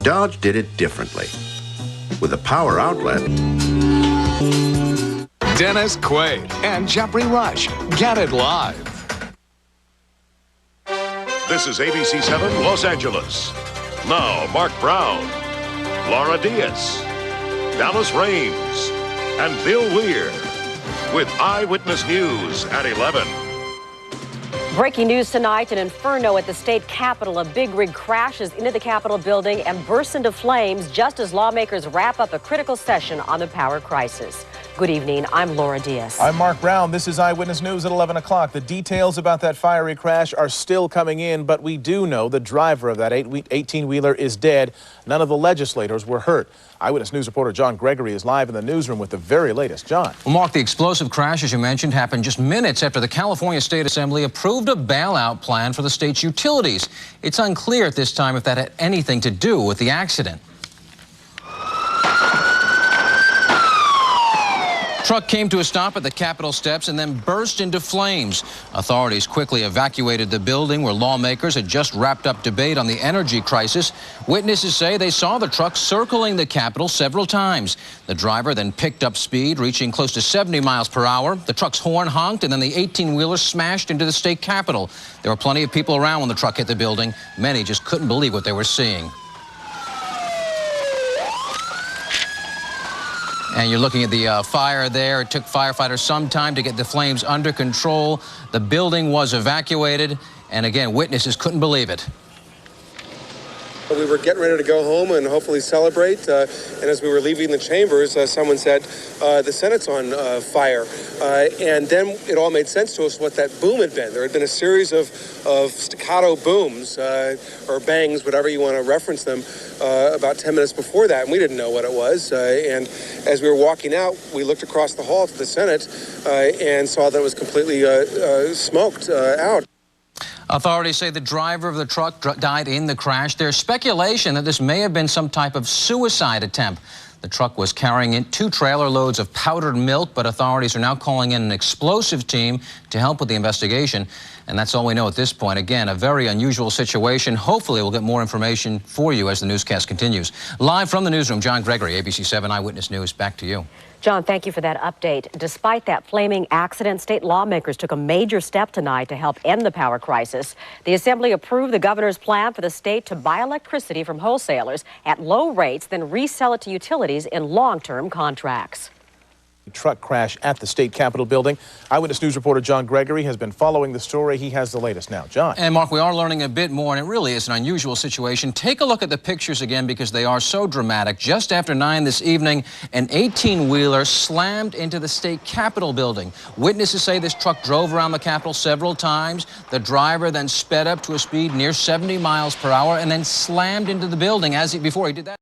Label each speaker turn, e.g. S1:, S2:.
S1: Dodge did it differently. With a power outlet,
S2: Dennis Quaid and Jeffrey Rush get it live.
S3: This is ABC 7 Los Angeles. Now, Marc Brown, Laura Diaz, Dallas Raines, and Bill Weir with Eyewitness News at 11.
S4: Breaking news tonight, an inferno at the state capitol. A big rig crashes into the Capitol building and bursts into flames just as lawmakers wrap up a critical session on the power crisis. Good evening, I'm Laura Diaz.
S5: I'm Marc Brown. This is Eyewitness News at 11 o'clock. The details about that fiery crash are still coming in, but we do know the driver of that 18-wheeler is dead. None of the legislators were hurt. Eyewitness News reporter John Gregory is live in the newsroom with the very latest. John.
S6: Well, Mark, the explosive crash, as you mentioned, happened just minutes after the California State Assembly approved a bailout plan for the state's utilities. It's unclear at this time if that had anything to do with the accident. Truck came to a stop at the Capitol steps and then burst into flames. Authorities quickly evacuated the building where lawmakers had just wrapped up debate on the energy crisis. Witnesses say they saw the truck circling the Capitol several times. The driver then picked up speed, reaching close to 70 miles per hour. The truck's horn honked, and then the 18-wheeler smashed into the state Capitol. There were plenty of people around when the truck hit the building. Many just couldn't believe what they were seeing. And you're looking at the fire there. It took firefighters some time to get the flames under control. The building was evacuated, and again, witnesses couldn't believe it.
S7: We were getting ready to go home and hopefully celebrate, and as we were leaving the chambers, someone said, the Senate's on fire. And then it all made sense to us what that boom had been. There had been a series of staccato booms, or bangs, whatever you want to reference them, about 10 minutes before that, and we didn't know what it was. And as we were walking out, we looked across the hall to the Senate and saw that it was completely smoked out.
S6: Authorities say the driver of the truck died in the crash. There's speculation that this may have been some type of suicide attempt. The truck was carrying in 2 trailer loads of powdered milk, but authorities are now calling in an explosive team to help with the investigation. And that's all we know at this point. Again, a very unusual situation. Hopefully we'll get more information for you as the newscast continues. Live from the newsroom, John Gregory, ABC 7 Eyewitness News. Back to you.
S4: John, thank you for that update. Despite that flaming accident, state lawmakers took a major step tonight to help end the power crisis. The Assembly approved the governor's plan for the state to buy electricity from wholesalers at low rates, then resell it to utilities in long-term contracts.
S5: Truck crash at the state capitol building. Eyewitness News reporter John Gregory has been following the story. He has the latest now. John.
S6: And Mark, we are learning a bit more, and it really is an unusual situation. Take a look at the pictures again because they are so dramatic. Just after 9 this evening, an 18-wheeler slammed into the state capitol building. Witnesses say this truck drove around the Capitol several times. The driver then sped up to a speed near 70 miles per hour and then slammed into the building before he did that.